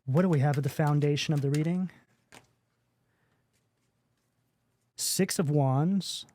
What do we have at the foundation of the reading? Six of Wands,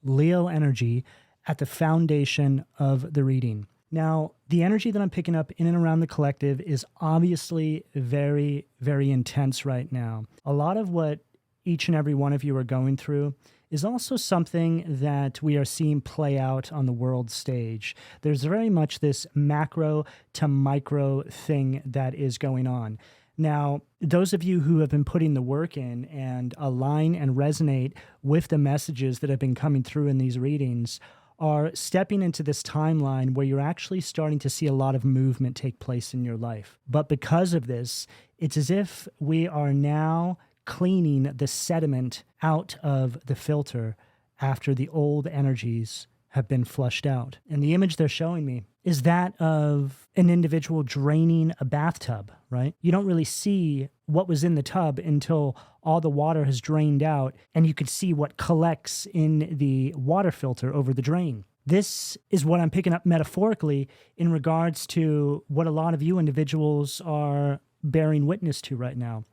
Leo energy at the foundation of the reading. Now, the energy that I'm picking up in and around the collective is obviously very, very intense right now. A lot of what each and every one of you are going through is also something that we are seeing play out on the world stage. There's very much this macro to micro thing that is going on. Now, those of you who have been putting the work in and align and resonate with the messages that have been coming through in these readings are stepping into this timeline where you're actually starting to see a lot of movement take place in your life. But because of this, it's as if we are now cleaning the sediment out of the filter after the old energies have been flushed out. And the image they're showing me is that of an individual draining a bathtub, right? You don't really see what was in the tub until all the water has drained out and you can see what collects in the water filter over the drain. This is what I'm picking up metaphorically in regards to what a lot of you individuals are bearing witness to right now.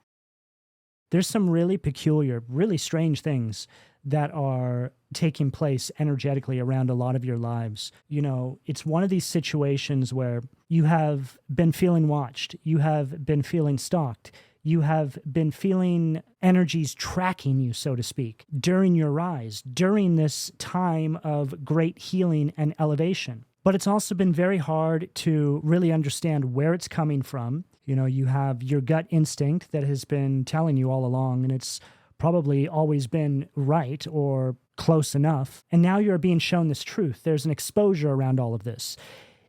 There's some really peculiar, really strange things that are taking place energetically around a lot of your lives. You know, it's one of these situations where you have been feeling watched, you have been feeling stalked, you have been feeling energies tracking you, so to speak, during your rise, during this time of great healing and elevation. But it's also been very hard to really understand where it's coming from. You know, you have your gut instinct that has been telling you all along, and it's probably always been right or close enough. And now you're being shown this truth. There's an exposure around all of this.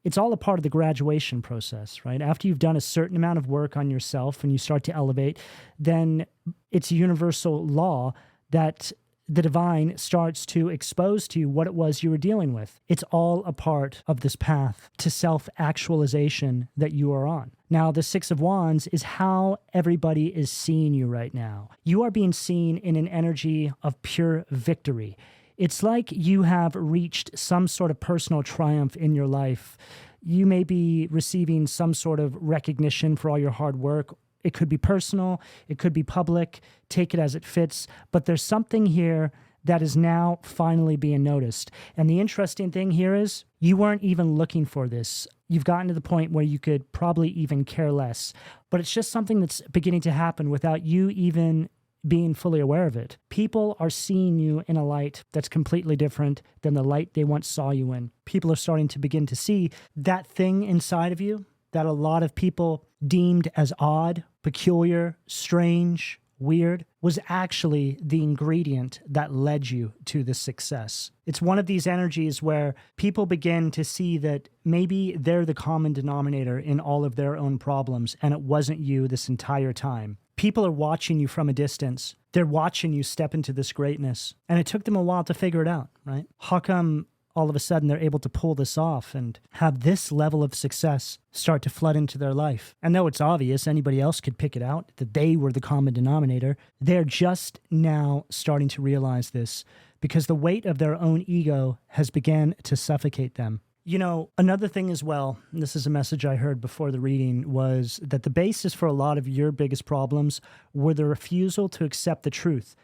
It's all a part of the graduation process, right? After you've done a certain amount of work on yourself and you start to elevate, then it's a universal law that the divine starts to expose to you what it was you were dealing with. It's all a part of this path to self-actualization that you are on. Now, the Six of Wands is how everybody is seeing you right now. You are being seen in an energy of pure victory. It's like you have reached some sort of personal triumph in your life. You may be receiving some sort of recognition for all your hard work. It could be personal, it could be public, take it as it fits, but there's something here that is now finally being noticed. And the interesting thing here is you weren't even looking for this. You've gotten to the point where you could probably even care less, but it's just something that's beginning to happen without you even being fully aware of it. People are seeing you in a light that's completely different than the light they once saw you in. People are starting to begin to see that thing inside of you that a lot of people deemed as odd, peculiar, strange, weird, was actually the ingredient that led you to this success. It's one of these energies where people begin to see that maybe they're the common denominator in all of their own problems, and it wasn't you this entire time. People are watching you from a distance. They're watching you step into this greatness. And it took them a while to figure it out, right? How come all of a sudden they're able to pull this off and have this level of success start to flood into their life? And though it's obvious, anybody else could pick it out, that they were the common denominator, they're just now starting to realize this because the weight of their own ego has begun to suffocate them. You know, another thing as well, and this is a message I heard before the reading, was that the basis for a lot of your biggest problems were the refusal to accept the truth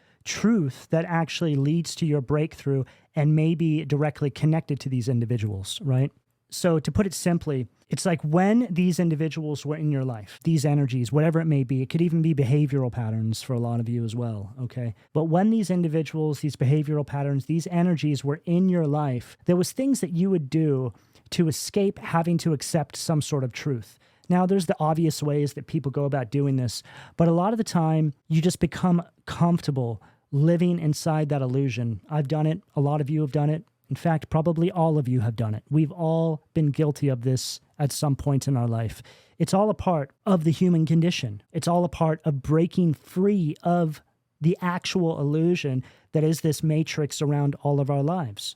that actually leads to your breakthrough and may be directly connected to these individuals, right? So to put it simply, it's like when these individuals were in your life, these energies, whatever it may be, it could even be behavioral patterns for a lot of you as well, okay? But when these individuals, these behavioral patterns, these energies were in your life, there was things that you would do to escape having to accept some sort of truth. Now, there's the obvious ways that people go about doing this, but a lot of the time, you just become comfortable living inside that illusion. I've done it. A lot of you have done it. In fact, probably all of you have done it. We've all been guilty of this at some point in our life. It's all a part of the human condition. It's all a part of breaking free of the actual illusion that is this matrix around all of our lives.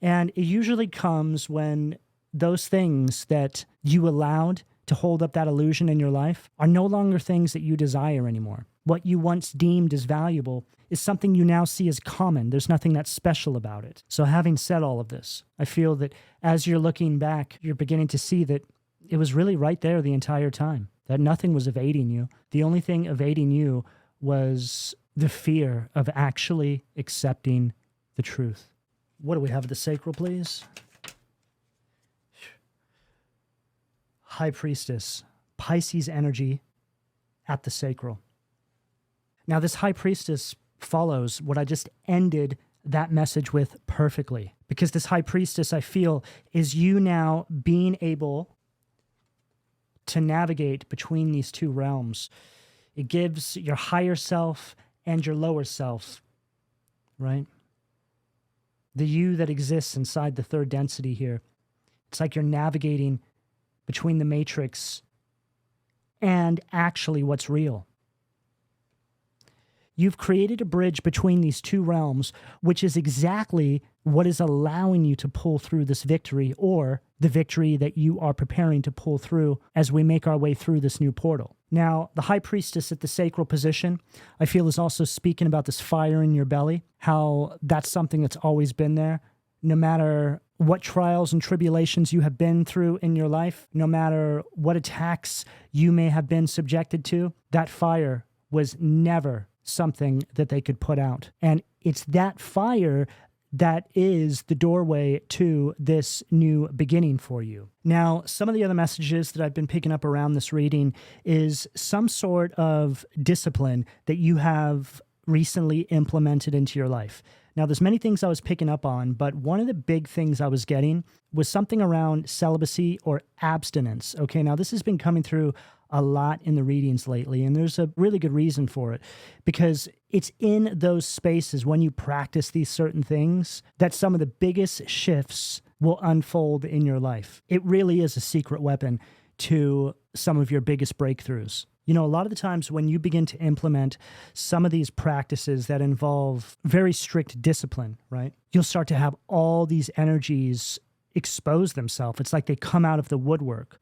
And it usually comes when those things that you allowed to hold up that illusion in your life are no longer things that you desire anymore. What you once deemed as valuable is something you now see as common. There's nothing that's special about it. So having said all of this, I feel that as you're looking back, you're beginning to see that it was really right there the entire time, that nothing was evading you. The only thing evading you was the fear of actually accepting the truth. What do we have at the sacral, please? High Priestess, Pisces energy at the sacral. Now, this High Priestess follows what I just ended that message with perfectly, because this High Priestess, I feel, is you now being able to navigate between these two realms. It gives your higher self and your lower self, right? The you that exists inside the third density here. It's like you're navigating between the matrix and actually what's real. You've created a bridge between these two realms, which is exactly what is allowing you to pull through this victory, or the victory that you are preparing to pull through as we make our way through this new portal. Now, the High Priestess at the sacral position, I feel, is also speaking about this fire in your belly, how that's something that's always been there. No matter what trials and tribulations you have been through in your life, no matter what attacks you may have been subjected to, that fire was never something that they could put out. And it's that fire that is the doorway to this new beginning for you. Now, some of the other messages that I've been picking up around this reading is some sort of discipline that you have recently implemented into your life. Now, there's many things I was picking up on, but one of the big things I was getting was something around celibacy or abstinence. Okay, now this has been coming through a lot in the readings lately, and there's a really good reason for it, because it's in those spaces when you practice these certain things that some of the biggest shifts will unfold in your life. It really is a secret weapon to some of your biggest breakthroughs. You know, a lot of the times when you begin to implement some of these practices that involve very strict discipline, right, you'll start to have all these energies expose themselves. It's like they come out of the woodwork.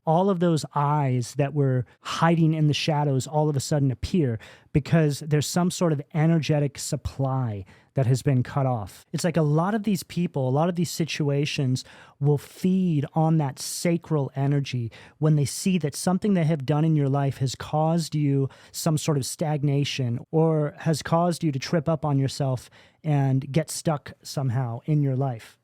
All of those eyes that were hiding in the shadows all of a sudden appear because there's some sort of energetic supply that has been cut off. It's like a lot of these people, a lot of these situations will feed on that sacral energy when they see that something they have done in your life has caused you some sort of stagnation or has caused you to trip up on yourself and get stuck somehow in your life.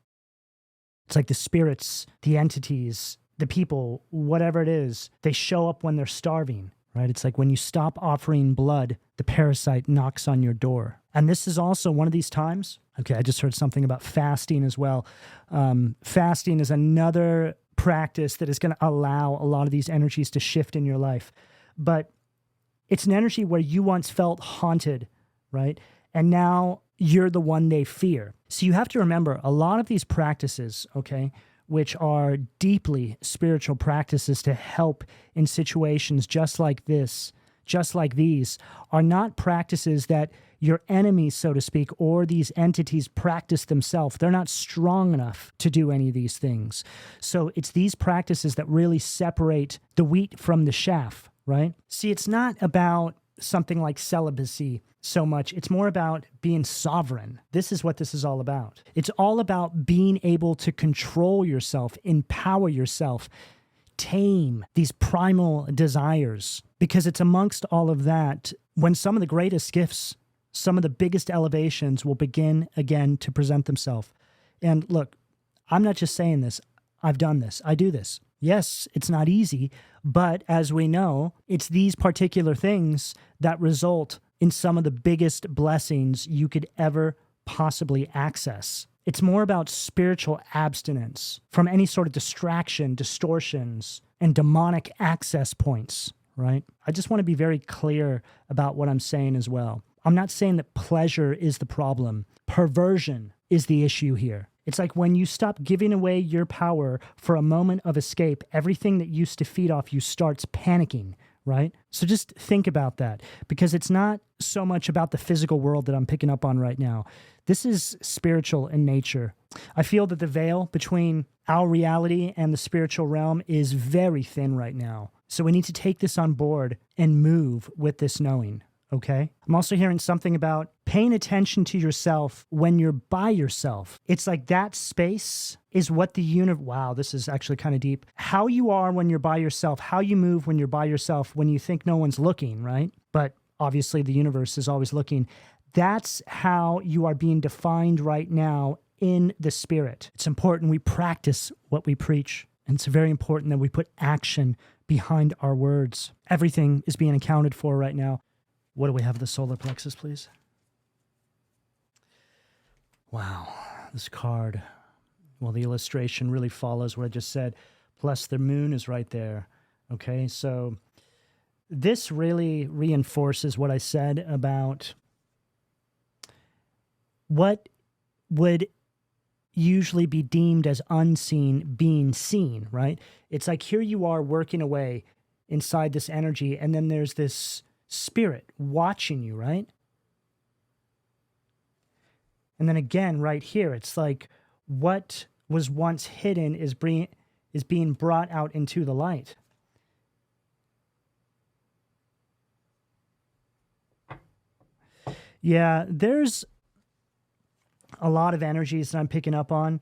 It's like the spirits, the entities, the people, whatever it is, they show up when they're starving, right? It's like when you stop offering blood, the parasite knocks on your door. And this is also one of these times. Okay, I just heard something about fasting as well. Fasting is another practice that is going to allow a lot of these energies to shift in your life. But it's an energy where you once felt haunted, right? And now you're the one they fear. So you have to remember a lot of these practices, okay, which are deeply spiritual practices to help in situations just like this, just like these, are not practices that your enemies, so to speak, or these entities practice themselves. They're not strong enough to do any of these things. So it's these practices that really separate the wheat from the chaff, right? See, it's not about something like celibacy so much. It's more about being sovereign. This is what this is all about. It's all about being able to control yourself, empower yourself, tame these primal desires, because it's amongst all of that when some of the greatest gifts, some of the biggest elevations will begin again to present themselves. And look, I'm not just saying this. I've done this. I do this. Yes, it's not easy, but as we know, it's these particular things that result in some of the biggest blessings you could ever possibly access. It's more about spiritual abstinence from any sort of distraction, distortions, and demonic access points, right? I just want to be very clear about what I'm saying as well. I'm not saying that pleasure is the problem. Perversion is the issue here. It's like when you stop giving away your power for a moment of escape, everything that used to feed off you starts panicking, right? So just think about that, because it's not so much about the physical world that I'm picking up on right now. This is spiritual in nature. I feel that the veil between our reality and the spiritual realm is very thin right now. So we need to take this on board and move with this knowing, Okay. I'm also hearing something about paying attention to yourself when you're by yourself. It's like that space is what the universe, wow, this is actually kind of deep. How you are when you're by yourself, how you move when you're by yourself, when you think no one's looking, right? But obviously the universe is always looking. That's how you are being defined right now in the spirit. It's important we practice what we preach. And it's very important that we put action behind our words. Everything is being accounted for right now. What do we have? The solar plexus, please. Wow, this card. Well, the illustration really follows what I just said. Plus, the moon is right there. Okay, so this really reinforces what I said about what would usually be deemed as unseen being seen, right? It's like here you are working away inside this energy, and then there's this spirit watching you, right? And then again, right here, it's like what was once hidden is being brought out into the light. Yeah, there's a lot of energies that I'm picking up on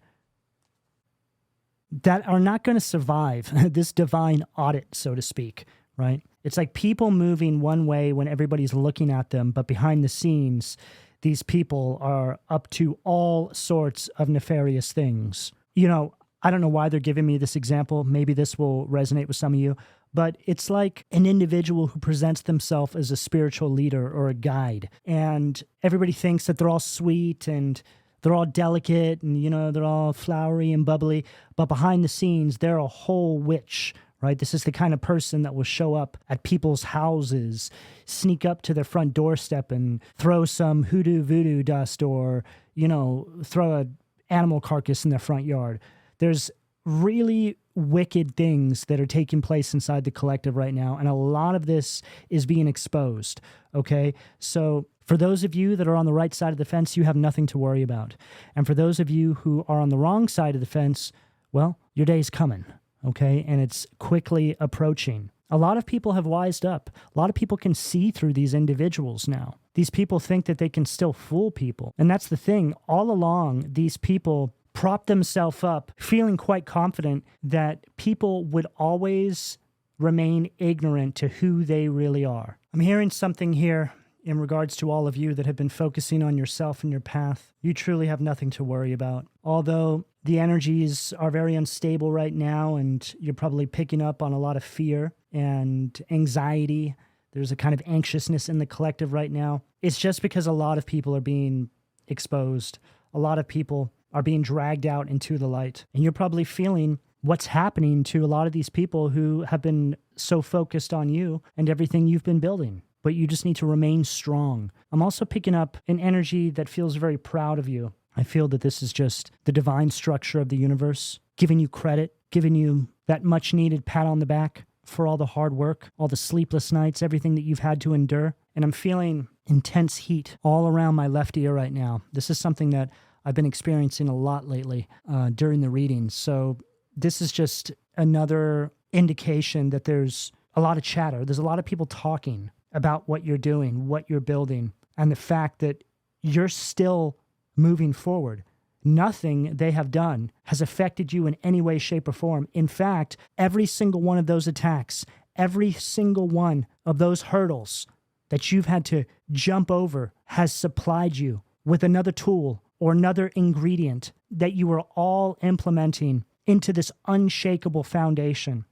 that are not going to survive this divine audit, so to speak, right? It's like people moving one way when everybody's looking at them, but behind the scenes, these people are up to all sorts of nefarious things. You know, I don't know why they're giving me this example. Maybe this will resonate with some of you, but it's like an individual who presents themselves as a spiritual leader or a guide, and everybody thinks that they're all sweet and they're all delicate and, you know, they're all flowery and bubbly, but behind the scenes, they're a whole witch, right? This is the kind of person that will show up at people's houses, sneak up to their front doorstep and throw some hoodoo voodoo dust or, you know, throw an animal carcass in their front yard. There's really wicked things that are taking place inside the collective right now, and a lot of this is being exposed, okay? So for those of you that are on the right side of the fence, you have nothing to worry about. And for those of you who are on the wrong side of the fence, well, your day's coming, okay? And it's quickly approaching. A lot of people have wised up. A lot of people can see through these individuals now. These people think that they can still fool people. And that's the thing. All along, these people prop themselves up, feeling quite confident that people would always remain ignorant to who they really are. I'm hearing something here in regards to all of you that have been focusing on yourself and your path. You truly have nothing to worry about. Although the energies are very unstable right now and you're probably picking up on a lot of fear and anxiety, there's a kind of anxiousness in the collective right now. It's just because a lot of people are being exposed. A lot of people are being dragged out into the light. And you're probably feeling what's happening to a lot of these people who have been so focused on you and everything you've been building. But you just need to remain strong. I'm also picking up an energy that feels very proud of you. I feel that this is just the divine structure of the universe, giving you credit, giving you that much needed pat on the back for all the hard work, all the sleepless nights, everything that you've had to endure. And I'm feeling intense heat all around my left ear right now. This is something that I've been experiencing a lot lately during the readings. So this is just another indication that there's a lot of chatter. There's a lot of people talking about what you're doing, what you're building, and the fact that you're still moving forward. Nothing they have done has affected you in any way, shape, or form. In fact, every single one of those attacks, every single one of those hurdles that you've had to jump over has supplied you with another tool or another ingredient that you are all implementing into this unshakable foundation.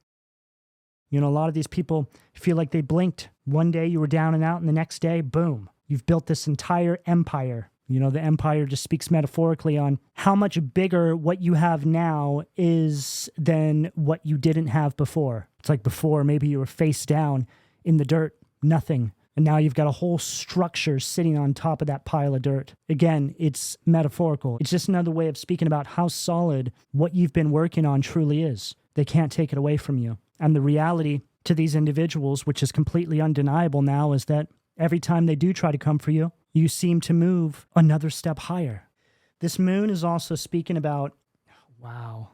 You know, a lot of these people feel like they blinked. One day you were down and out, and the next day, boom, you've built this entire empire. You know, the empire just speaks metaphorically on how much bigger what you have now is than what you didn't have before. It's like before, maybe you were face down in the dirt, nothing. And now you've got a whole structure sitting on top of that pile of dirt. Again, it's metaphorical. It's just another way of speaking about how solid what you've been working on truly is. They can't take it away from you. And the reality to these individuals, which is completely undeniable now, is that every time they do try to come for you, you seem to move another step higher. This moon is also speaking about, wow,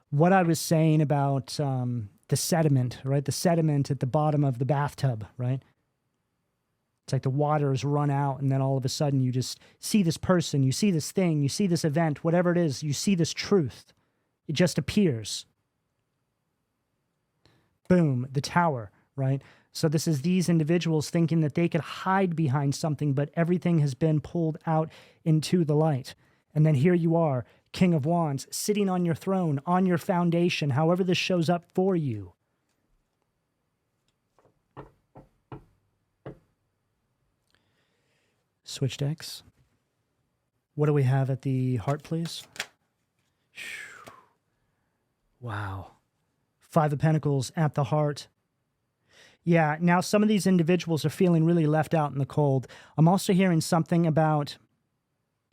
what I was saying about the sediment, right? The sediment at the bottom of the bathtub, right? It's like the water has run out, and then all of a sudden you just see this person, you see this thing, you see this event, whatever it is, you see this truth. It just appears. Boom, the tower, right? So this is these individuals thinking that they could hide behind something, but everything has been pulled out into the light. And then here you are, King of Wands, sitting on your throne, on your foundation, however this shows up for you. Switch decks. What do we have at the heart, please? Wow. Five of Pentacles at the heart. Yeah, now some of these individuals are feeling really left out in the cold. I'm also hearing something about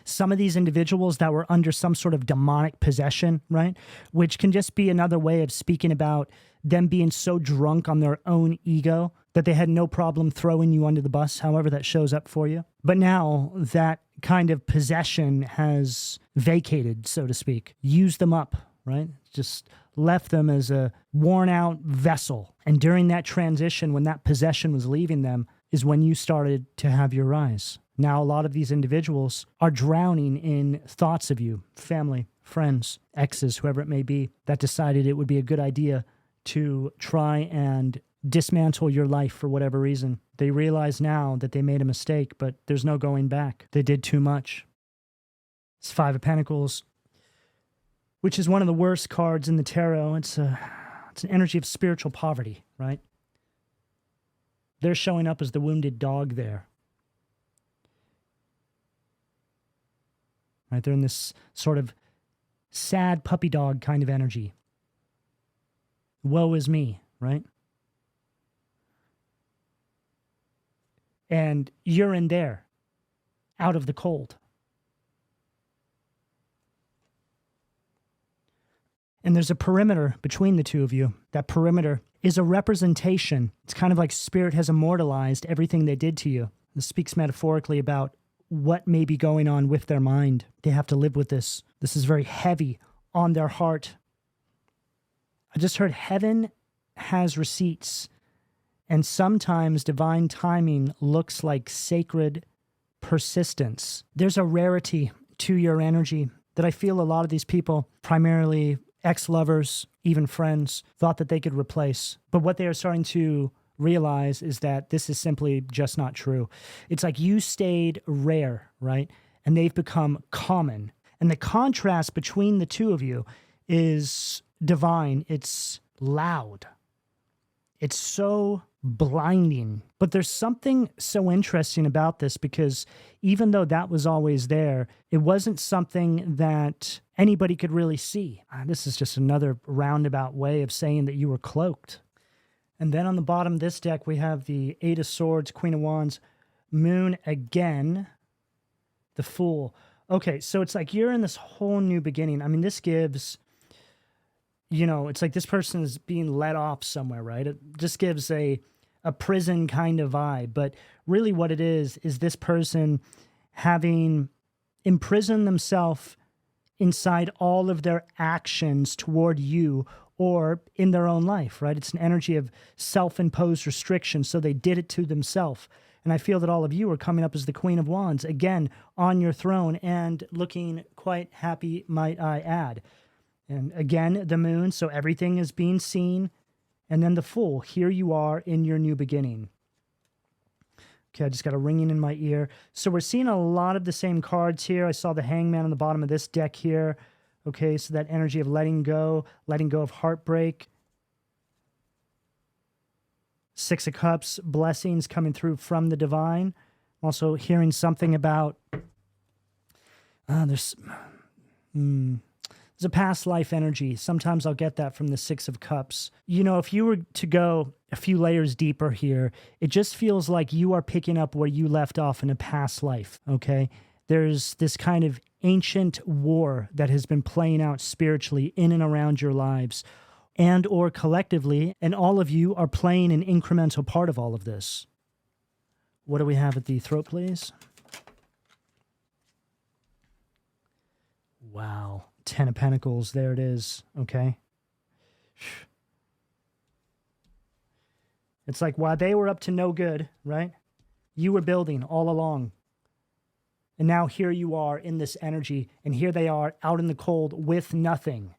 some of these individuals that were under some sort of demonic possession, right? Which can just be another way of speaking about them being so drunk on their own ego that they had no problem throwing you under the bus, however that shows up for you. But now that kind of possession has vacated, so to speak, used them up, right? Just left them as a worn out vessel. And during that transition, when that possession was leaving them, is when you started to have your rise. Now, a lot of these individuals are drowning in thoughts of you, family, friends, exes, whoever it may be, that decided it would be a good idea to try and dismantle your life for whatever reason. They realize now that they made a mistake, but there's no going back. They did too much. It's Five of Pentacles, which is one of the worst cards in the tarot. It's an energy of spiritual poverty, right? They're showing up as the wounded dog there. Right, they're in this sort of sad puppy dog kind of energy. Woe is me, right? And you're in there, out of the cold. And there's a perimeter between the two of you. That perimeter is a representation. It's kind of like spirit has immortalized everything they did to you. This speaks metaphorically about what may be going on with their mind. They have to live with this. This is very heavy on their heart. I just heard heaven has receipts, and sometimes divine timing looks like sacred persistence. There's a rarity to your energy that I feel a lot of these people, primarily ex-lovers, even friends, thought that they could replace. But what they are starting to realize is that this is simply just not true. It's like you stayed rare, right? And they've become common. And the contrast between the two of you is divine. It's loud. It's so blinding. But there's something so interesting about this, because even though that was always there, it wasn't something that anybody could really see. This is just another roundabout way of saying that you were cloaked. And then on the bottom of this deck, we have the Eight of Swords, Queen of Wands, Moon again, the Fool. Okay, so it's like you're in this whole new beginning. I mean, this gives, it's like this person is being let off somewhere, right? It just gives a prison kind of vibe. But really what it is this person having imprisoned themselves inside all of their actions toward you or in their own life, right? It's an energy of self-imposed restriction, so they did it to themselves. And I feel that all of you are coming up as the Queen of Wands, again, on your throne and looking quite happy, might I add. And again, the Moon, so everything is being seen. And then the Fool, here you are in your new beginning. Okay, I just got a ringing in my ear. So we're seeing a lot of the same cards here. I saw the Hangman on the bottom of this deck here. Okay, so that energy of letting go of heartbreak. Six of Cups, blessings coming through from the divine. Also hearing something about there's a past life energy. Sometimes I'll get that from the Six of Cups. If you were to go a few layers deeper here, it just feels like you are picking up where you left off in a past life, okay? There's this kind of ancient war that has been playing out spiritually in and around your lives and or collectively, and all of you are playing an incremental part of all of this. What do we have at the throat, please? Wow. 10 of Pentacles. There it is. Okay. It's like while they were up to no good, right? you were building all along. And now here you are in this energy, and here they are out in the cold with nothing.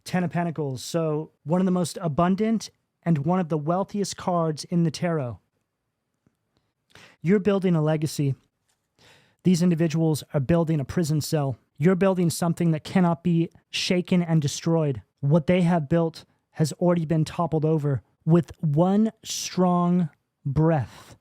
10 of Pentacles. So one of the most abundant and one of the wealthiest cards in the tarot. You're building a legacy. These individuals are building a prison cell. You're building something that cannot be shaken and destroyed. What they have built has already been toppled over with one strong breath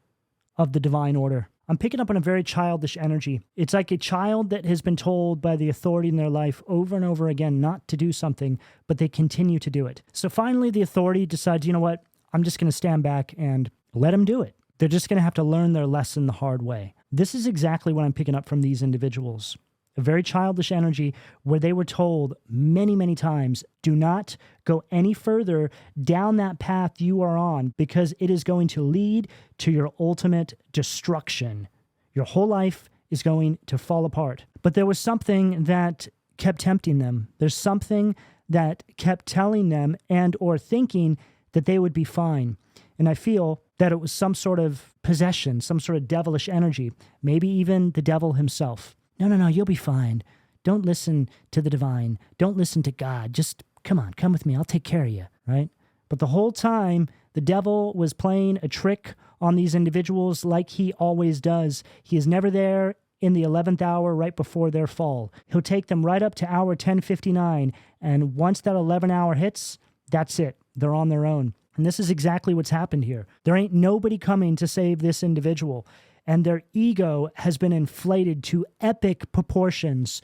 of the divine order. I'm picking up on a very childish energy. It's like a child that has been told by the authority in their life over and over again not to do something, but they continue to do it. So finally, the authority decides, you know what? I'm just going to stand back and let them do it. They're just going to have to learn their lesson the hard way. This is exactly what I'm picking up from these individuals. A very childish energy where they were told many, many times, do not go any further down that path you are on because it is going to lead to your ultimate destruction. Your whole life is going to fall apart. But there was something that kept tempting them. There's something that kept telling them and or thinking that they would be fine. And I feel that it was some sort of possession, some sort of devilish energy, maybe even the devil himself. No, you'll be fine. Don't listen to the divine. Don't listen to God. Just come with me. I'll take care of you, right? But the whole time, the devil was playing a trick on these individuals like he always does. He is never there in the 11th hour right before their fall. He'll take them right up to hour 10:59, and once that 11 hour hits, that's it. They're on their own. And this is exactly what's happened here. There ain't nobody coming to save this individual. And their ego has been inflated to epic proportions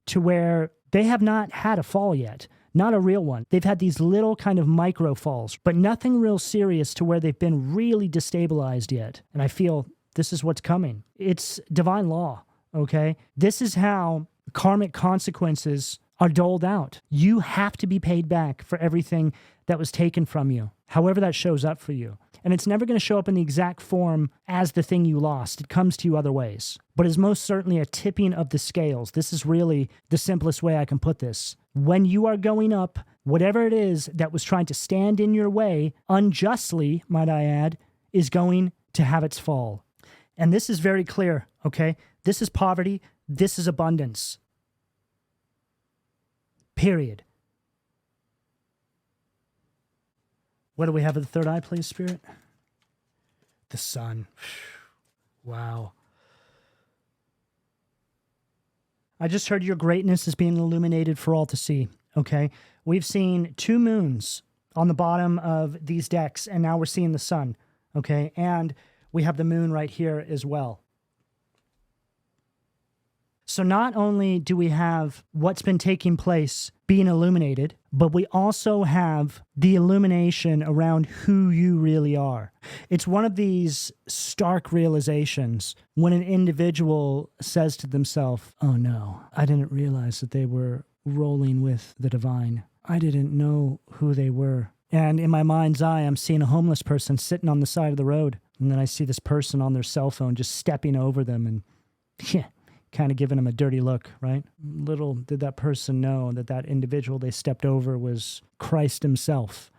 to where they have not had a fall yet. Not a real one. They've had these little kind of micro falls, but nothing real serious to where they've been really destabilized yet. And I feel this is what's coming. It's divine law, okay? This is how karmic consequences are doled out. You have to be paid back for everything that was taken from you, however that shows up for you. And it's never going to show up in the exact form as the thing you lost. It comes to you other ways. But it's most certainly a tipping of the scales. This is really the simplest way I can put this. When you are going up, whatever it is that was trying to stand in your way, unjustly, might I add, is going to have its fall. And this is very clear, okay? This is poverty. This is abundance. Period. What do we have at the third eye, please, Spirit? The sun. Wow. I just heard your greatness is being illuminated for all to see, okay? We've seen 2 moons on the bottom of these decks, and now we're seeing the sun, okay? And we have the moon right here as well. So not only do we have what's been taking place being illuminated, but we also have the illumination around who you really are. It's one of these stark realizations when an individual says to themselves, oh no, I didn't realize that they were rolling with the divine. I didn't know who they were. And in my mind's eye, I'm seeing a homeless person sitting on the side of the road. And then I see this person on their cell phone just stepping over them and kind of giving them a dirty look, right? Little did that person know that that individual they stepped over was Christ himself.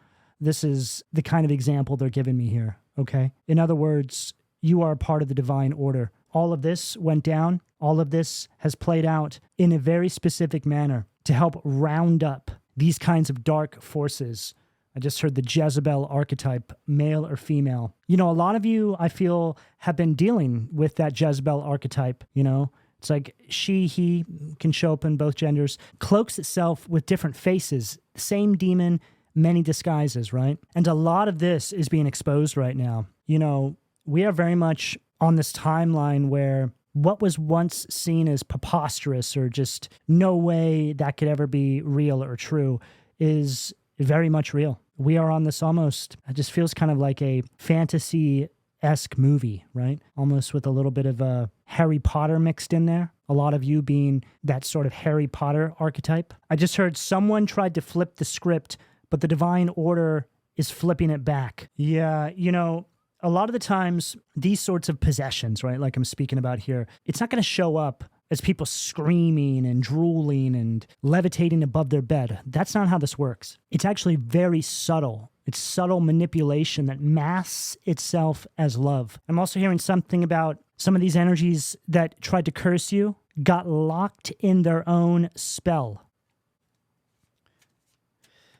This is the kind of example they're giving me here, okay? In other words, you are a part of the divine order. All of this went down. All of this has played out in a very specific manner to help round up these kinds of dark forces. I just heard the Jezebel archetype, male or female. You know, a lot of you, I feel, have been dealing with that Jezebel archetype, you know? It's like she, he can show up in both genders, cloaks itself with different faces, same demon, many disguises, right? And a lot of this is being exposed right now. You know, we are very much on this timeline where what was once seen as preposterous or just no way that could ever be real or true is very much real. We are on this almost, it just feels kind of like a fantasy-esque movie, right? Almost with a little bit of a Harry Potter mixed in there. A lot of you being that sort of Harry Potter archetype. I just heard someone tried to flip the script, but the divine order is flipping it back. Yeah, you know, a lot of the times, these sorts of possessions, right, like I'm speaking about here, it's not going to show up as people screaming and drooling and levitating above their bed. That's not how this works. It's actually very subtle. It's subtle manipulation that masks itself as love. I'm also hearing something about some of these energies that tried to curse you got locked in their own spell.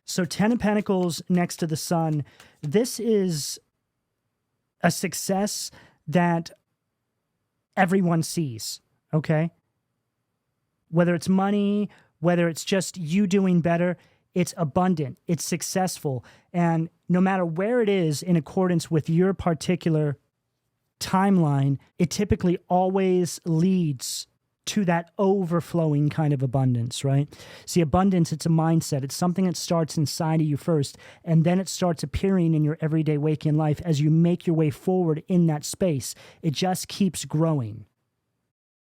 So 10 of Pentacles next to the Sun. This is a success that everyone sees, okay? Whether it's money, whether it's just you doing better, it's abundant, it's successful. And no matter where it is in accordance with your particular timeline, it typically always leads to that overflowing kind of abundance, right? See, abundance, it's a mindset. It's something that starts inside of you first, and then it starts appearing in your everyday waking life as you make your way forward in that space. It just keeps growing.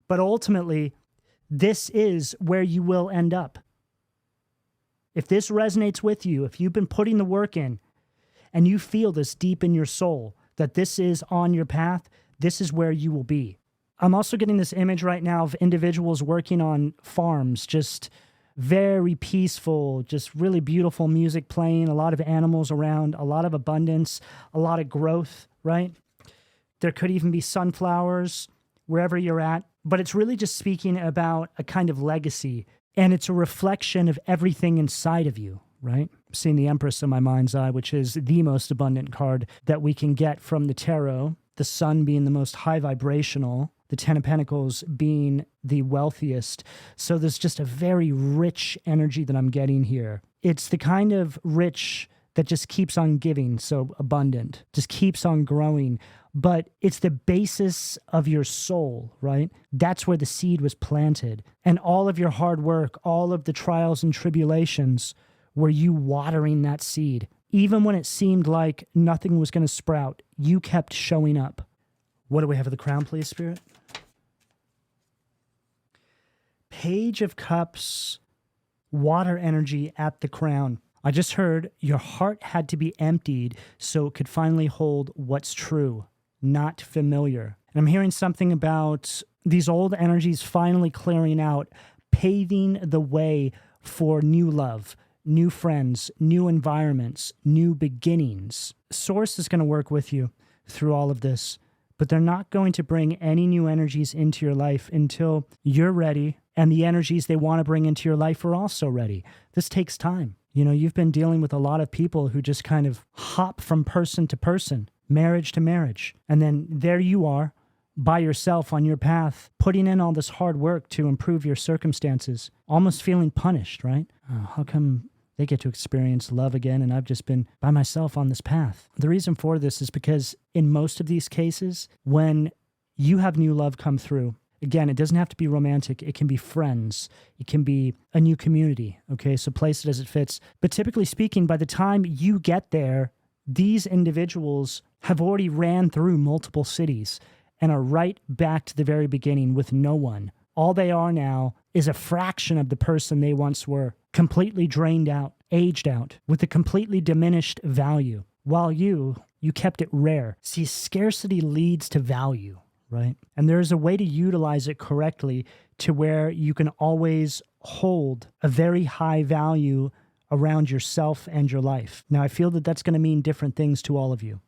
But ultimately, this is where you will end up. If this resonates with you, if you've been putting the work in, and you feel this deep in your soul, that this is on your path, this is where you will be. I'm also getting this image right now of individuals working on farms, just very peaceful, just really beautiful music playing, a lot of animals around, a lot of abundance, a lot of growth, right? There could even be sunflowers wherever you're at, but it's really just speaking about a kind of legacy, and it's a reflection of everything inside of you, right? I'm seeing the Empress in my mind's eye, which is the most abundant card that we can get from the tarot, the Sun being the most high vibrational, the 10 of Pentacles being the wealthiest. So there's just a very rich energy that I'm getting here. It's the kind of rich that just keeps on giving, so abundant, just keeps on growing. But it's the basis of your soul, right? That's where the seed was planted. And all of your hard work, all of the trials and tribulations, were you watering that seed. Even when it seemed like nothing was going to sprout, you kept showing up. What do we have at the crown, please, Spirit? Page of Cups, water energy at the crown. I just heard your heart had to be emptied so it could finally hold what's true, not familiar. And I'm hearing something about these old energies finally clearing out, paving the way for new love, new friends, new environments, new beginnings. Source is going to work with you through all of this, but they're not going to bring any new energies into your life until you're ready and the energies they want to bring into your life are also ready. This takes time. You know, you've been dealing with a lot of people who just kind of hop from person to person, marriage to marriage, and then there you are by yourself on your path, putting in all this hard work to improve your circumstances, almost feeling punished, right? How come they get to experience love again and I've just been by myself on this path? The reason for this is because in most of these cases, when you have new love come through, again, it doesn't have to be romantic. It can be friends. It can be a new community, okay? So place it as it fits. But typically speaking, by the time you get there, these individuals have already ran through multiple cities and are right back to the very beginning with no one. All they are now is a fraction of the person they once were, completely drained out, aged out, with a completely diminished value, while you kept it rare. See, scarcity leads to value, right? And there's a way to utilize it correctly to where you can always hold a very high value around yourself and your life. Now, I feel that that's going to mean different things to all of you.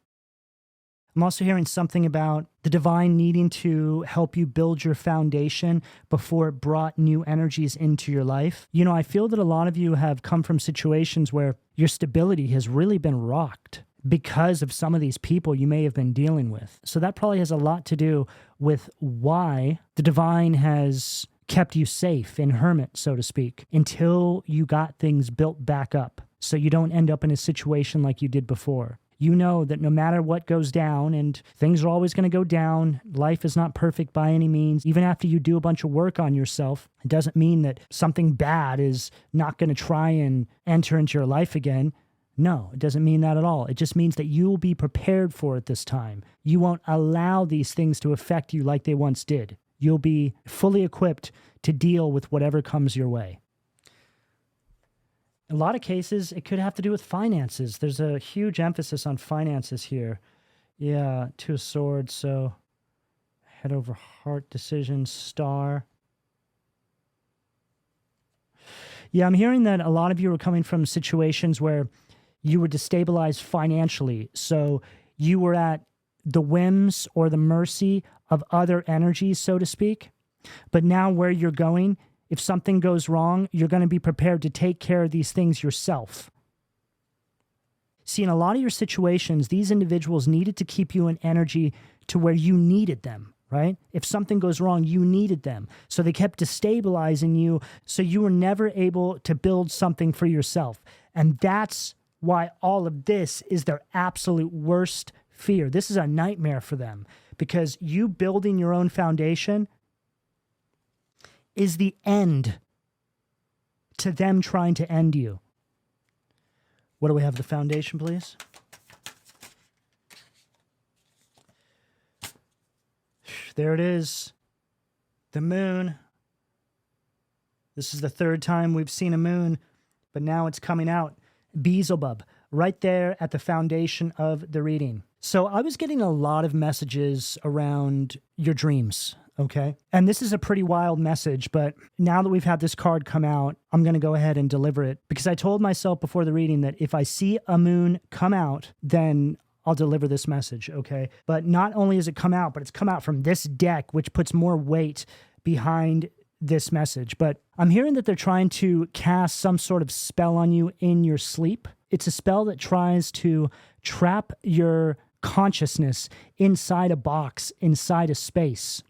I'm also hearing something about the divine needing to help you build your foundation before it brought new energies into your life. You know, I feel that a lot of you have come from situations where your stability has really been rocked because of some of these people you may have been dealing with. So that probably has a lot to do with why the divine has kept you safe in hermit, so to speak, until you got things built back up so you don't end up in a situation like you did before. You know that no matter what goes down, and things are always going to go down, life is not perfect by any means. Even after you do a bunch of work on yourself, it doesn't mean that something bad is not going to try and enter into your life again. No, it doesn't mean that at all. It just means that you will be prepared for it this time. You won't allow these things to affect you like they once did. You'll be fully equipped to deal with whatever comes your way. In a lot of cases, it could have to do with finances. There's a huge emphasis on finances here. Yeah, Two of Swords, so head over heart decision, star. Yeah, I'm hearing that a lot of you are coming from situations where you were destabilized financially. So you were at the whims or the mercy of other energies, so to speak. But now where you're going, if something goes wrong, you're going to be prepared to take care of these things yourself. See, in a lot of your situations, these individuals needed to keep you in energy to where you needed them, right? If something goes wrong, you needed them. So they kept destabilizing you, so you were never able to build something for yourself. And that's why all of this is their absolute worst fear. This is a nightmare for them, because you building your own foundation is the end to them trying to end you. What do we have? The foundation, please. There it is. The moon. This is the third time we've seen a moon, but now it's coming out. Beelzebub, right there at the foundation of the reading. So I was getting a lot of messages around your dreams, okay? And this is a pretty wild message, but now that we've had this card come out, I'm going to go ahead and deliver it, because I told myself before the reading that if I see a moon come out, then I'll deliver this message, okay? But not only has it come out, but it's come out from this deck, which puts more weight behind this message. But I'm hearing that they're trying to cast some sort of spell on you in your sleep. It's a spell that tries to trap your consciousness inside a box, inside a space.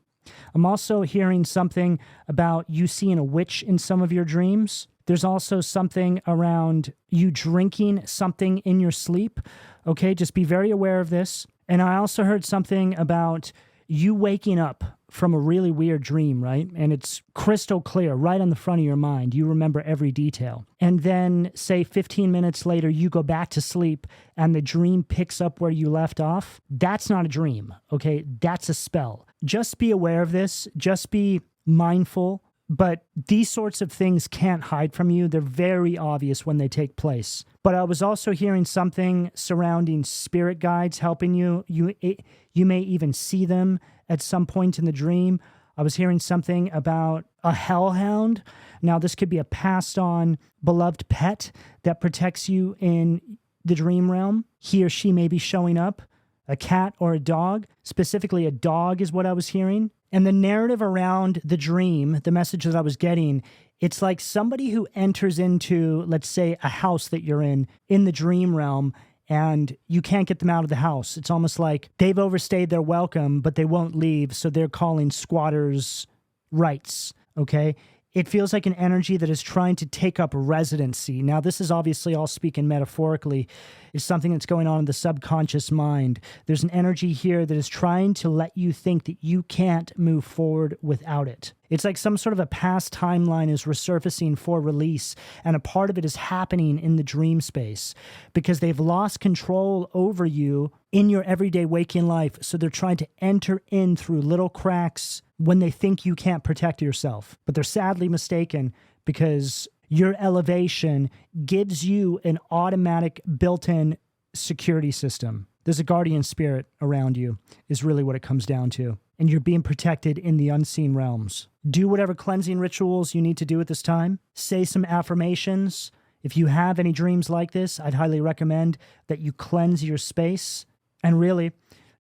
I'm also hearing something about you seeing a witch in some of your dreams. There's also something around you drinking something in your sleep. Okay, just be very aware of this. And I also heard something about you waking up from a really weird dream, right? And it's crystal clear right on the front of your mind. You remember every detail. And then say 15 minutes later, you go back to sleep and the dream picks up where you left off. That's not a dream, okay? That's a spell. Just be aware of this. Just be mindful. But these sorts of things can't hide from you. They're very obvious when they take place. But I was also hearing something surrounding spirit guides helping you. You may even see them at some point in the dream. I was hearing something about a hellhound. Now, this could be a passed on beloved pet that protects you in the dream realm. He or she may be showing up. A cat or a dog. Specifically, a dog is what I was hearing. And the narrative around the dream, the message that I was getting, it's like somebody who enters into, let's say, a house that you're in the dream realm, and you can't get them out of the house. It's almost like they've overstayed their welcome, but they won't leave, so they're calling squatters' rights, okay? It feels like an energy that is trying to take up residency. Now, this is obviously all speaking metaphorically. It's something that's going on in the subconscious mind. There's an energy here that is trying to let you think that you can't move forward without it. It's like some sort of a past timeline is resurfacing for release, and a part of it is happening in the dream space because they've lost control over you in your everyday waking life, so they're trying to enter in through little cracks when they think you can't protect yourself. But they're sadly mistaken, because your elevation gives you an automatic built-in security system. There's a guardian spirit around you, is really what it comes down to. And you're being protected in the unseen realms. Do whatever cleansing rituals you need to do at this time. Say some affirmations. If you have any dreams like this, I'd highly recommend that you cleanse your space and really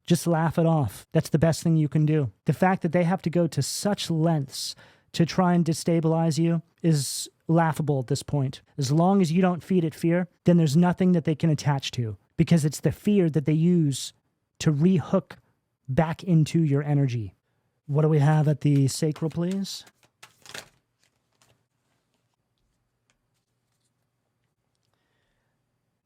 just laugh it off. That's the best thing you can do. The fact that they have to go to such lengths to try and destabilize you is laughable at this point. As long as you don't feed it fear, then there's nothing that they can attach to, because it's the fear that they use to rehook back into your energy. What do we have at the sacral, please?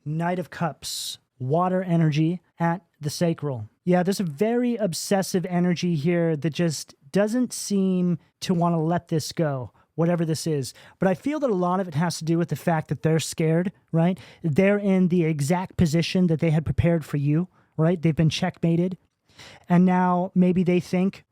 Knight of Cups, water energy at the sacral. Yeah, there's a very obsessive energy here that just doesn't seem to want to let this go, whatever this is. But I feel that a lot of it has to do with the fact that they're scared, right? They're in the exact position that they had prepared for you, right? They've been checkmated. And now maybe they think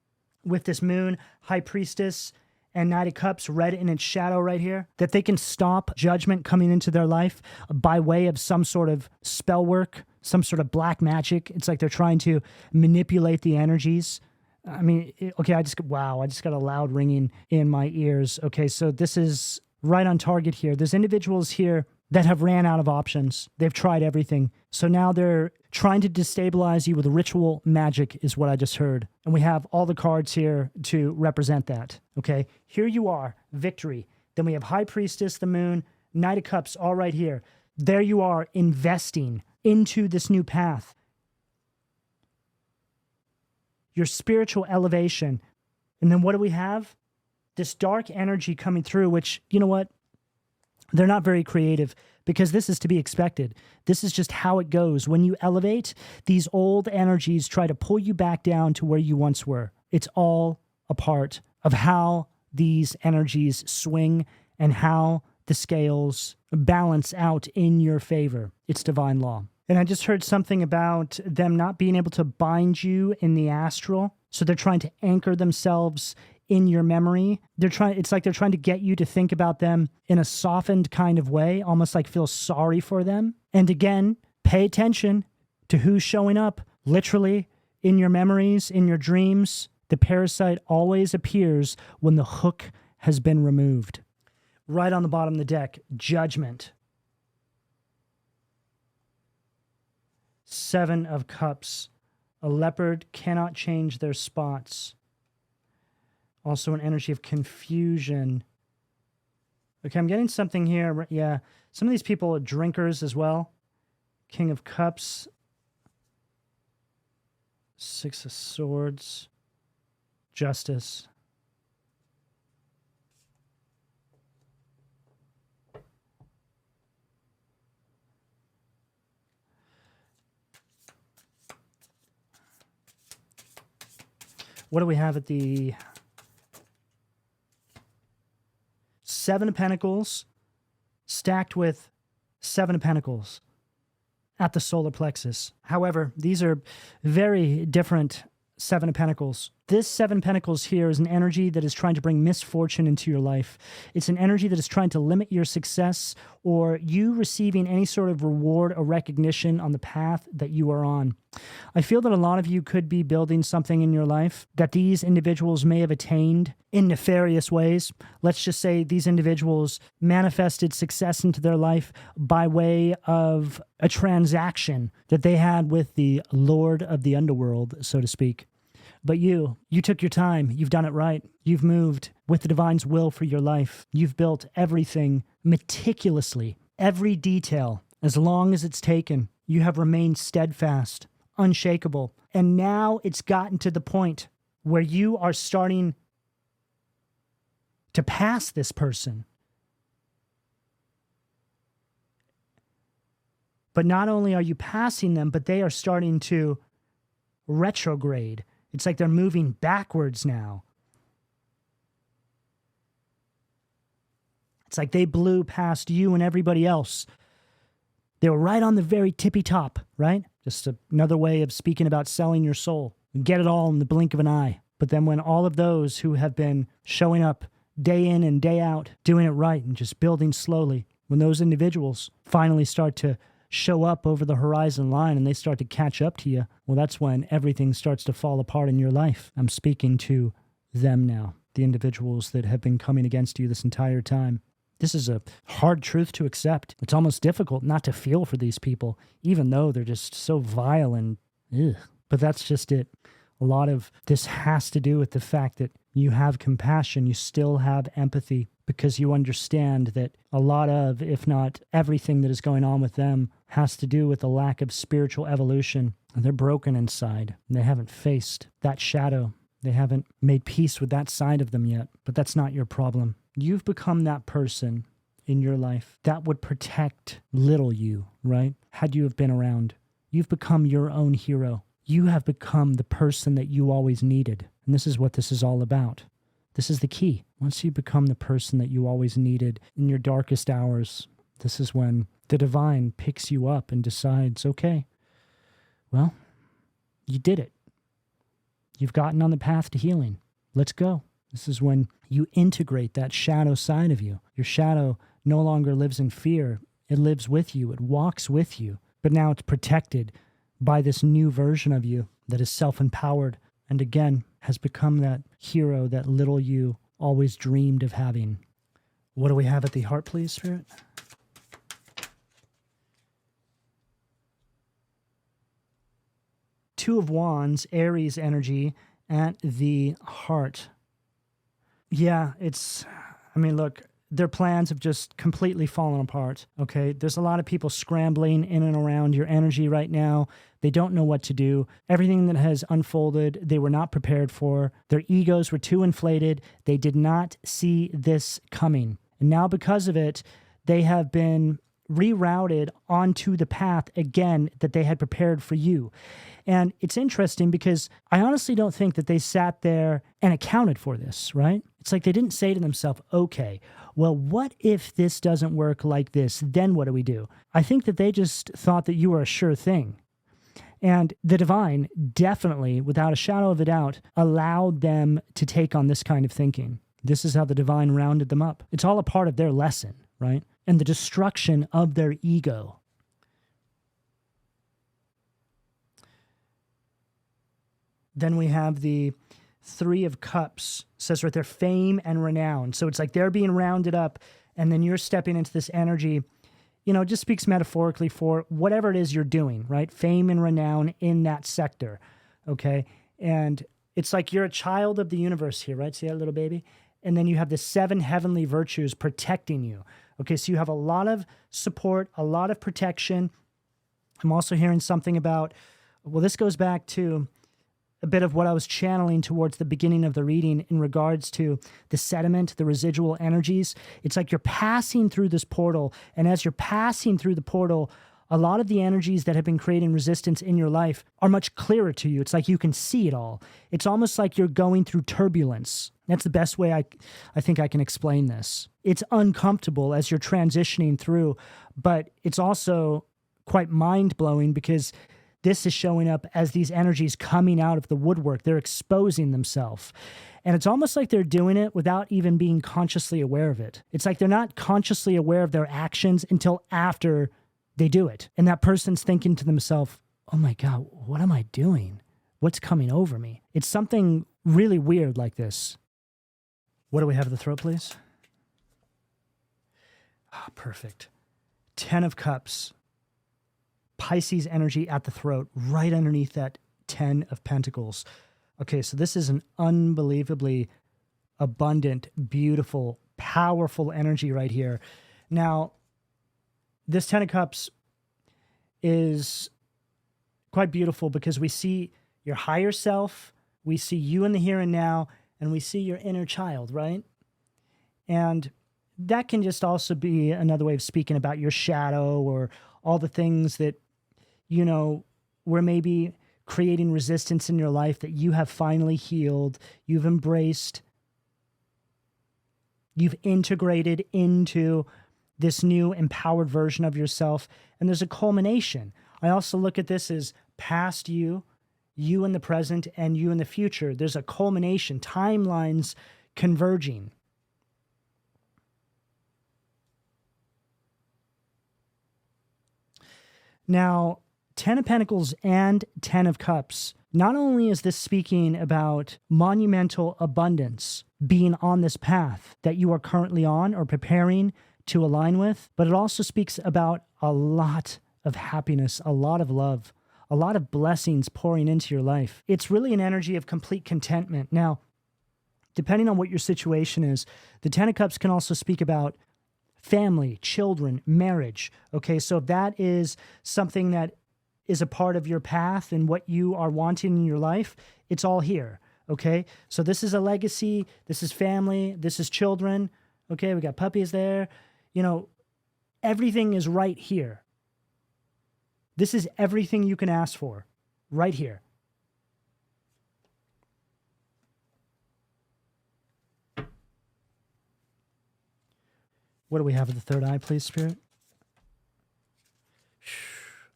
with this moon, high priestess, and Knight of Cups red in its shadow right here, that they can stop judgment coming into their life by way of some sort of spell work, some sort of black magic. It's like they're trying to manipulate the energies. I mean, okay, I just got a loud ringing in my ears. Okay, so this is right on target here. There's individuals here that have ran out of options. They've tried everything. So now they're trying to destabilize you with ritual magic is what I just heard. And we have all the cards here to represent that. Okay, here you are, victory. Then we have High Priestess, the Moon, Knight of Cups, all right here. There you are, investing into this new path. Your spiritual elevation. And then what do we have? This dark energy coming through, which, you know what? They're not very creative because this is to be expected. This is just how it goes. When you elevate, these old energies try to pull you back down to where you once were. It's all a part of how these energies swing and how the scales balance out in your favor. It's divine law. And I just heard something about them not being able to bind you in the astral. So they're trying to anchor themselves in your memory. It's like they're trying to get you to think about them in a softened kind of way, almost like feel sorry for them. And again, pay attention to who's showing up literally in your memories, in your dreams. The parasite always appears when the hook has been removed. Right on the bottom of the deck, Judgment. 7 of Cups. A leopard cannot change their spots. Also an energy of confusion. Okay, I'm getting something here. Yeah, some of these people are drinkers as well. King of Cups. 6 of Swords. Justice. What do we have at the 7 of Pentacles stacked with 7 of Pentacles at the solar plexus? However, these are very different 7 of Pentacles. This 7 of Pentacles here is an energy that is trying to bring misfortune into your life. It's an energy that is trying to limit your success or you receiving any sort of reward or recognition on the path that you are on. I feel that a lot of you could be building something in your life that these individuals may have attained in nefarious ways. Let's just say these individuals manifested success into their life by way of a transaction that they had with the Lord of the Underworld, so to speak. But you took your time. You've done it right. You've moved with the divine's will for your life. You've built everything meticulously, every detail. As long as it's taken, you have remained steadfast, unshakable. And now it's gotten to the point where you are starting to pass this person. But not only are you passing them, but they are starting to retrograde. It's like they're moving backwards now. It's like they blew past you and everybody else. They were right on the very tippy top, right? Just another way of speaking about selling your soul. You get it all in the blink of an eye. But then when all of those who have been showing up day in and day out, doing it right and just building slowly, when those individuals finally start to show up over the horizon line and they start to catch up to you, well, that's when everything starts to fall apart in your life. I'm speaking to them now, the individuals that have been coming against you this entire time. This is a hard truth to accept. It's almost difficult not to feel for these people, even though they're just so vile and ugh. But that's just it. A lot of this has to do with the fact that you have compassion, you still have empathy, because you understand that a lot of, if not everything that is going on with them has to do with a lack of spiritual evolution. They're broken inside. They haven't faced that shadow. They haven't made peace with that side of them yet. But that's not your problem. You've become that person in your life that would protect little you, right? Had you have been around. You've become your own hero. You have become the person that you always needed. And this is what this is all about. This is the key. Once you become the person that you always needed in your darkest hours, this is when the divine picks you up and decides, okay, well, you did it. You've gotten on the path to healing. Let's go. This is when you integrate that shadow side of you. Your shadow no longer lives in fear. It lives with you. It walks with you. But now it's protected by this new version of you that is self-empowered and again has become that hero that little you always dreamed of having. What do we have at the heart, please, Spirit? Two of Wands, Aries energy at the heart. Yeah, look, their plans have just completely fallen apart, okay? There's a lot of people scrambling in and around your energy right now. They don't know what to do. Everything that has unfolded, they were not prepared for. Their egos were too inflated. They did not see this coming. And now because of it, they have been rerouted onto the path again that they had prepared for you. And it's interesting because I honestly don't think that they sat there and accounted for this, right? It's like they didn't say to themselves, okay, well, what if this doesn't work like this? Then what do we do? I think that they just thought that you were a sure thing. And the divine definitely, without a shadow of a doubt, allowed them to take on this kind of thinking. This is how the divine rounded them up. It's all a part of their lesson, right? And the destruction of their ego. Then we have the Three of Cups. It says right there, fame and renown. So it's like they're being rounded up, and then you're stepping into this energy. You know, it just speaks metaphorically for whatever it is you're doing, right? Fame and renown in that sector, okay? And it's like you're a child of the universe here, right? See that little baby? And then you have the 7 heavenly virtues protecting you. Okay, so you have a lot of support, a lot of protection. I'm also hearing something about, well, this goes back to a bit of what I was channeling towards the beginning of the reading in regards to the sediment, the residual energies. It's like you're passing through this portal, and as you're passing through the portal, a lot of the energies that have been creating resistance in your life are much clearer to you. It's like you can see it all. It's almost like you're going through turbulence. That's the best way I think I can explain this. It's uncomfortable as you're transitioning through, but it's also quite mind-blowing because this is showing up as these energies coming out of the woodwork. They're exposing themselves. And it's almost like they're doing it without even being consciously aware of it. It's like they're not consciously aware of their actions until after they do it. And that person's thinking to themselves, oh my God, what am I doing? What's coming over me? It's something really weird like this. What do we have at the throat, please? Ah, perfect. 10 of Cups. Pisces energy at the throat, right underneath that 10 of Pentacles. Okay, so this is an unbelievably abundant, beautiful, powerful energy right here. Now, this 10 of Cups is quite beautiful because we see your higher self, we see you in the here and now, and we see your inner child, right? And that can just also be another way of speaking about your shadow or all the things that, you know, were maybe creating resistance in your life that you have finally healed, you've embraced, you've integrated into this new empowered version of yourself, and there's a culmination. I also look at this as past you, you in the present, and you in the future. There's a culmination, timelines converging. Now, 10 of Pentacles and 10 of Cups, not only is this speaking about monumental abundance being on this path that you are currently on or preparing to align with, but it also speaks about a lot of happiness, a lot of love, a lot of blessings pouring into your life. It's really an energy of complete contentment. Now, depending on what your situation is, the 10 of Cups can also speak about family, children, marriage. Okay, so if that is something that is a part of your path and what you are wanting in your life, it's all here. Okay, so this is a legacy, this is family, this is children. Okay, we got puppies there. You know, everything is right here. This is everything you can ask for right here. What do we have at the third eye, please, Spirit?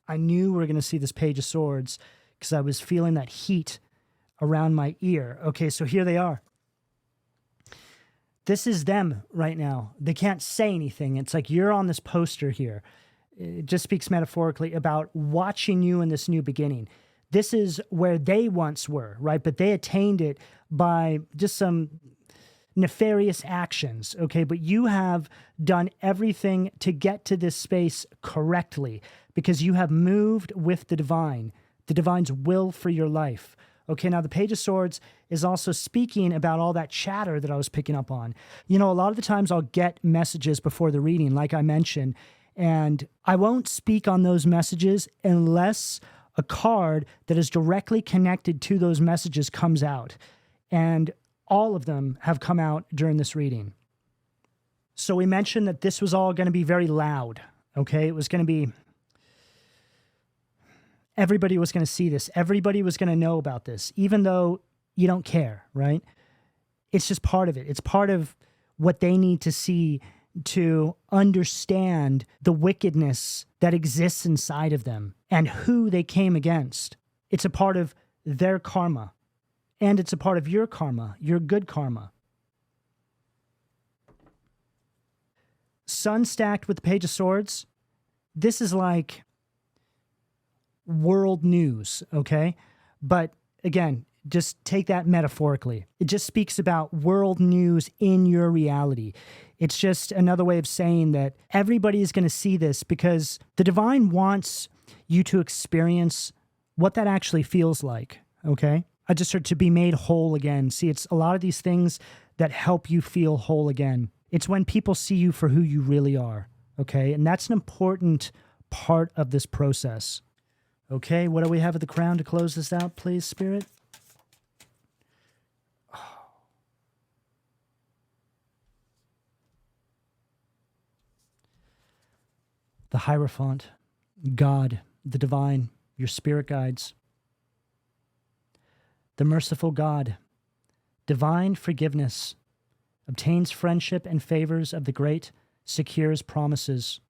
I knew we were going to see this Page of Swords because I was feeling that heat around my ear. Okay, so here they are. This is them right now. They can't say anything. It's like you're on this poster here. It just speaks metaphorically about watching you in this new beginning. This is where they once were, right? But they attained it by just some nefarious actions, okay? But you have done everything to get to this space correctly because you have moved with the divine's will for your life. Okay, now the Page of Swords is also speaking about all that chatter that I was picking up on. You know, a lot of the times I'll get messages before the reading, like I mentioned, and I won't speak on those messages unless a card that is directly connected to those messages comes out. And all of them have come out during this reading. So we mentioned that this was all going to be very loud, okay? It was going to be, everybody was going to see this. Everybody was going to know about this, even though you don't care, right? It's just part of it. It's part of what they need to see to understand the wickedness that exists inside of them and who they came against. It's a part of their karma, and it's a part of your karma, your good karma. Sun stacked with the Page of Swords. This is like world news, okay? But again, just take that metaphorically. It just speaks about world news in your reality. It's just another way of saying that everybody is going to see this because the divine wants you to experience what that actually feels like, okay? I just heard to be made whole again. See, it's a lot of these things that help you feel whole again. It's when people see you for who you really are, okay? And that's an important part of this process. Okay, what do we have at the crown to close this out, please, Spirit? The Hierophant, God, the divine, your spirit guides. The merciful God, divine forgiveness, obtains friendship and favors of the great, secures promises.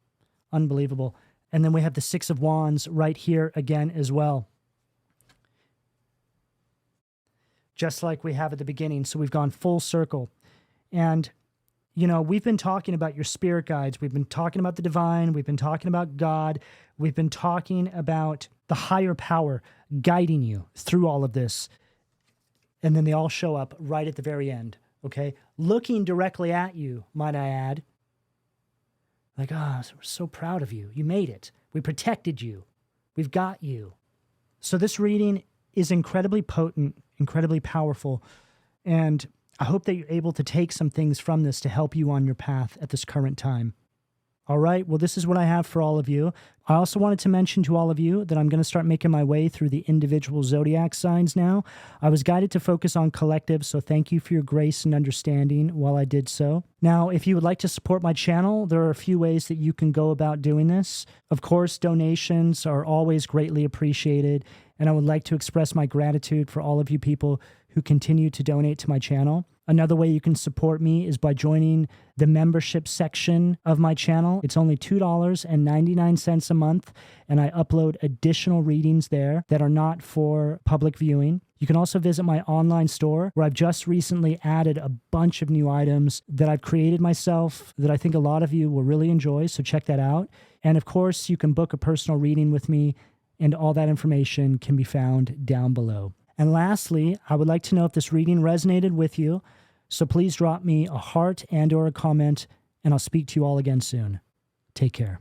Unbelievable. And then we have the Six of Wands right here again as well. Just like we have at the beginning. So we've gone full circle. And you know, we've been talking about your spirit guides. We've been talking about the divine. We've been talking about God. We've been talking about the higher power guiding you through all of this. And then they all show up right at the very end, okay? Looking directly at you, might I add. Like, we're so proud of you. You made it. We protected you. We've got you. So this reading is incredibly potent, incredibly powerful, and I hope that you're able to take some things from this to help you on your path at this current time. All right, well, this is what I have for all of you. I also wanted to mention to all of you that I'm going to start making my way through the individual zodiac signs now. I was guided to focus on collective, so thank you for your grace and understanding while I did so. Now, if you would like to support my channel, there are a few ways that you can go about doing this. Of course, donations are always greatly appreciated, and I would like to express my gratitude for all of you people who continue to donate to my channel. Another way you can support me is by joining the membership section of my channel. It's only $2.99 a month, and I upload additional readings there that are not for public viewing. You can also visit my online store where I've just recently added a bunch of new items that I've created myself that I think a lot of you will really enjoy, so check that out. And of course, you can book a personal reading with me, and all that information can be found down below. And lastly, I would like to know if this reading resonated with you, so please drop me a heart and/or a comment, and I'll speak to you all again soon. Take care.